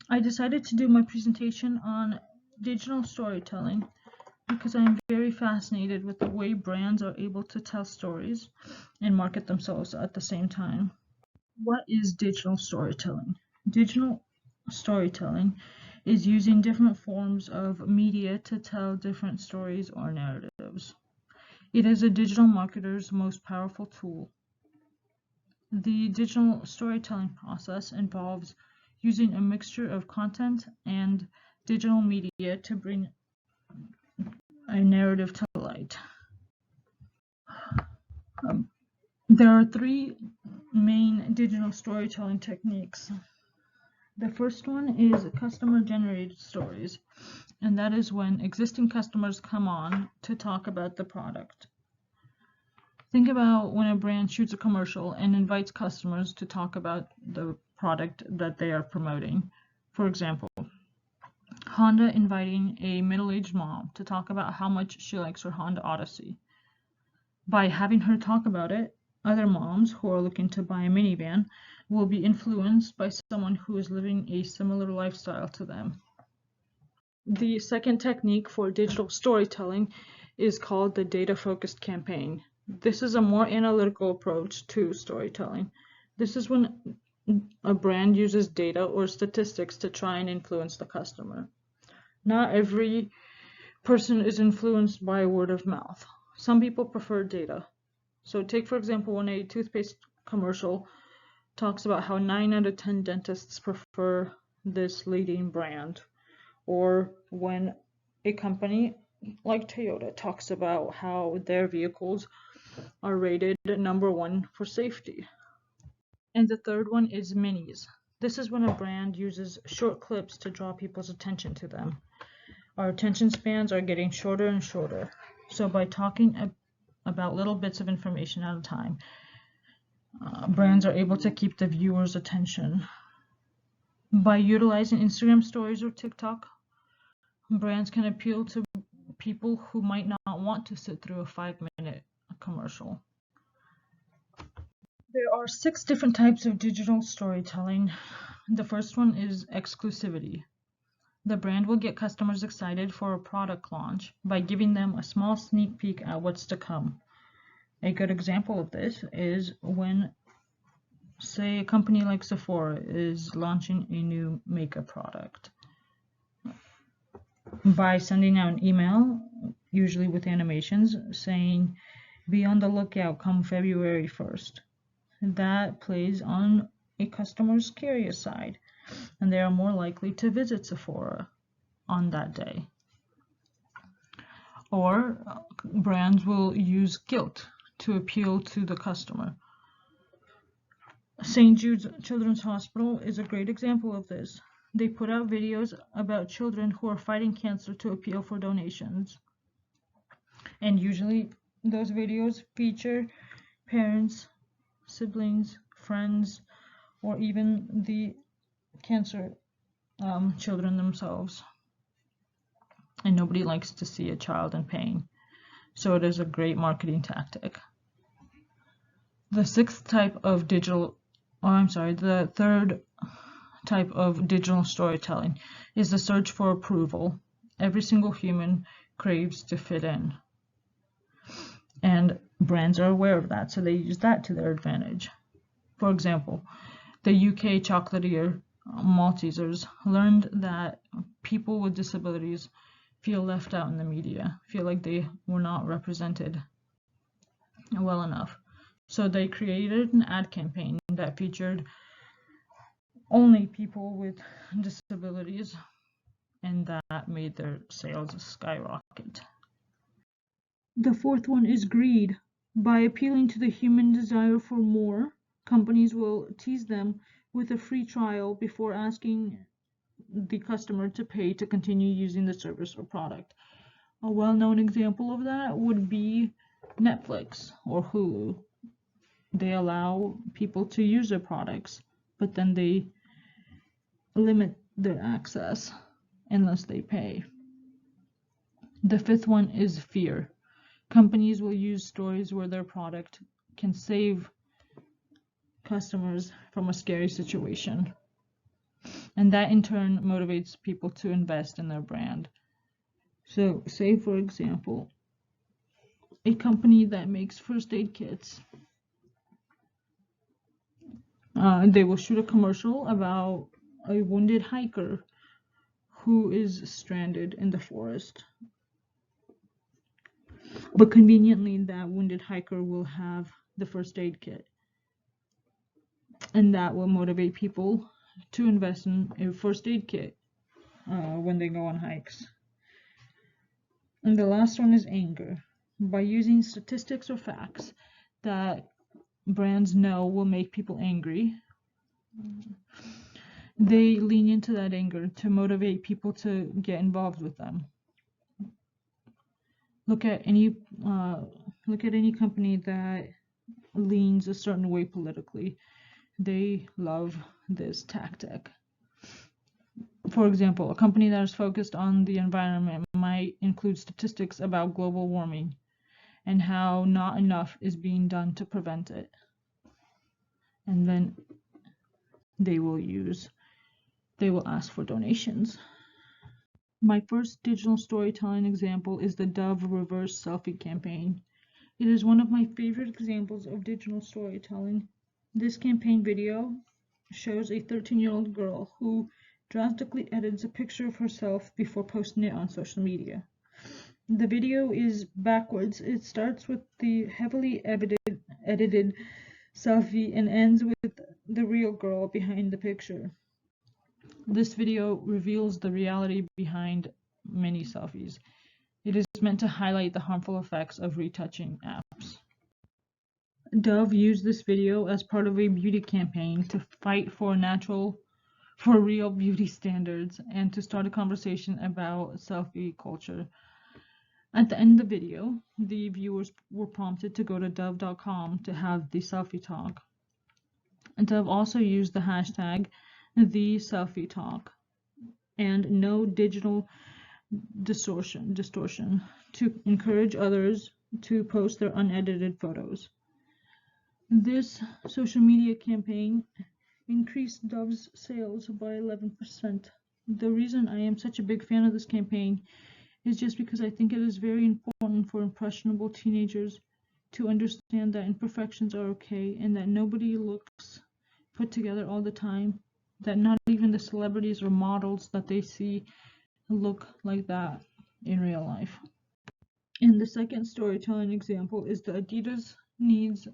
I decided to do my presentation on digital storytelling because I'm very fascinated with the way brands are able to tell stories and market themselves at the same time. What is digital storytelling? Digital storytelling is using different forms of media to tell different stories or narratives. It is a digital marketer's most powerful tool. The digital storytelling process involves using a mixture of content and digital media to bring a narrative to light. There are three main digital storytelling techniques. The first one is customer-generated stories, and that is when existing customers come on to talk about the product. Think about when a brand shoots a commercial and invites customers to talk about the product that they are promoting. For example, Honda inviting a middle-aged mom to talk about how much she likes her Honda Odyssey. By having her talk about it, other moms who are looking to buy a minivan will be influenced by someone who is living a similar lifestyle to them. The second technique for digital storytelling is called the data-focused campaign. This is a more analytical approach to storytelling. This is when a brand uses data or statistics to try and influence the customer. Not every person is influenced by word of mouth. Some people prefer data. So take, for example, when a toothpaste commercial talks about how 9 out of 10 dentists prefer this leading brand, or when a company like Toyota talks about how their vehicles are rated #1 for safety. And the third one is minis. This is when a brand uses short clips to draw people's attention to them. Our attention spans are getting shorter and shorter. So by talking about little bits of information at a time, brands are able to keep the viewer's attention. By utilizing Instagram stories or TikTok, brands can appeal to people who might not want to sit through a 5-minute commercial. There are 6 different types of digital storytelling. The first one is exclusivity. The brand will get customers excited for a product launch by giving them a small sneak peek at what's to come. A good example of this is when, say, a company like Sephora is launching a new makeup product. By sending out an email, usually with animations, saying, "Be on the lookout come February 1st." That plays on a customer's curious side, and they are more likely to visit Sephora on that day. Or brands will use guilt to appeal to the customer. St. Jude's Children's Hospital is a great example of this. They put out videos about children who are fighting cancer to appeal for donations. And usually those videos feature parents, siblings, friends, or even the cancer children themselves. And nobody likes to see a child in pain. So it is a great marketing tactic. The third type of digital storytelling is the search for approval. Every single human craves to fit in. And brands are aware of that, so they use that to their advantage. For example, the UK chocolatier Maltesers learned that people with disabilities feel left out in the media, feel like they were not represented well enough. So they created an ad campaign that featured only people with disabilities, and that made their sales skyrocket. The fourth one is greed. By appealing to the human desire for more, companies will tease them with a free trial before asking the customer to pay to continue using the service or product. A well-known example of that would be Netflix or Hulu. They allow people to use their products, but then they limit their access unless they pay. The fifth one is fear. Companies will use stories where their product can save customers from a scary situation. And that in turn motivates people to invest in their brand. So say, for example, a company that makes first aid kits, they will shoot a commercial about a wounded hiker who is stranded in the forest. But conveniently, that wounded hiker will have the first aid kit. And that will motivate people to invest in a first aid kit when they go on hikes. And the last one is anger. By using statistics or facts that brands know will make people angry, they lean into that anger to motivate people to get involved with them. Look at any company that leans a certain way politically. They love this tactic. For example, a company that is focused on the environment might include statistics about global warming and how not enough is being done to prevent it. And then they will ask for donations. My first digital storytelling example is the Dove Reverse Selfie campaign. It is one of my favorite examples of digital storytelling. This campaign video shows a 13-year-old girl who drastically edits a picture of herself before posting it on social media. The video is backwards. It starts with the heavily edited selfie and ends with the real girl behind the picture. This video reveals the reality behind many selfies. It is meant to highlight the harmful effects of retouching apps. Dove used this video as part of a beauty campaign to fight for real beauty standards and to start a conversation about selfie culture. At the end of the video, the viewers were prompted to go to dove.com to have the selfie talk. Dove also used the hashtag #TheSelfieTalk and no digital distortion to encourage others to post their unedited photos. This social media campaign increased Dove's sales by 11%. The reason I am such a big fan of this campaign is just because I think it is very important for impressionable teenagers to understand that imperfections are okay and that nobody looks put together all the time, that not even the celebrities or models that they see look like that in real life. And the second storytelling example is the Adidas Needs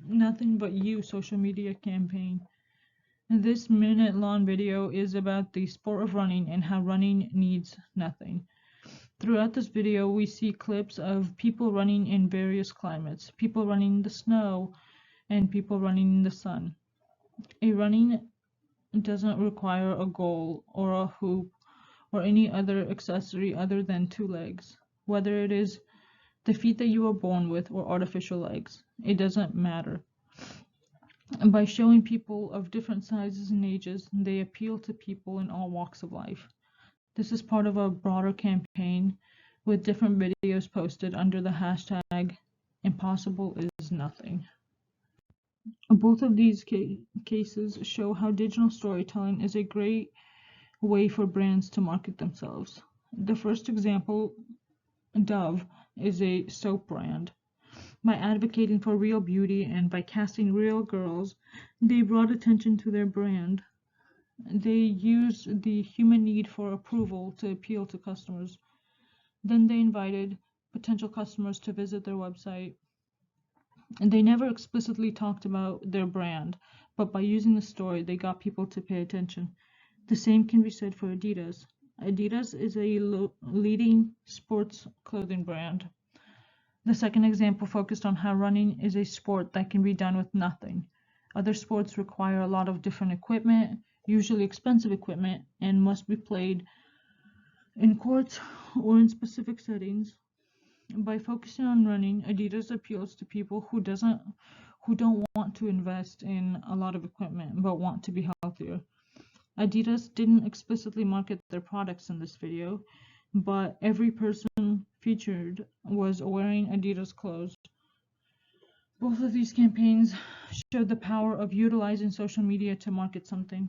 Nothing But You social media campaign. This minute-long video is about the sport of running and how running needs nothing. Throughout this video, we see clips of people running in various climates, people running in the snow, and people running in the sun. A running doesn't require a goal or a hoop or any other accessory other than 2 legs. Whether it is the feet that you were born with or artificial legs, it doesn't matter. And by showing people of different sizes and ages, they appeal to people in all walks of life. This is part of a broader campaign with different videos posted under the hashtag Impossible is Nothing. Both of these cases show how digital storytelling is a great way for brands to market themselves. The first example, Dove, is a soap brand. By advocating for real beauty and by casting real girls, they brought attention to their brand. They used the human need for approval to appeal to customers. Then they invited potential customers to visit their website. And they never explicitly talked about their brand, but by using the story, they got people to pay attention. The same can be said for Adidas. Adidas is a leading sports clothing brand. The second example focused on how running is a sport that can be done with nothing. Other sports require a lot of different equipment, usually expensive equipment, and must be played in courts or in specific settings. By focusing on running, Adidas appeals to people who don't want to invest in a lot of equipment but want to be healthier. Adidas didn't explicitly market their products in this video, but every person featured was wearing Adidas clothes. Both of these campaigns showed the power of utilizing social media to market something.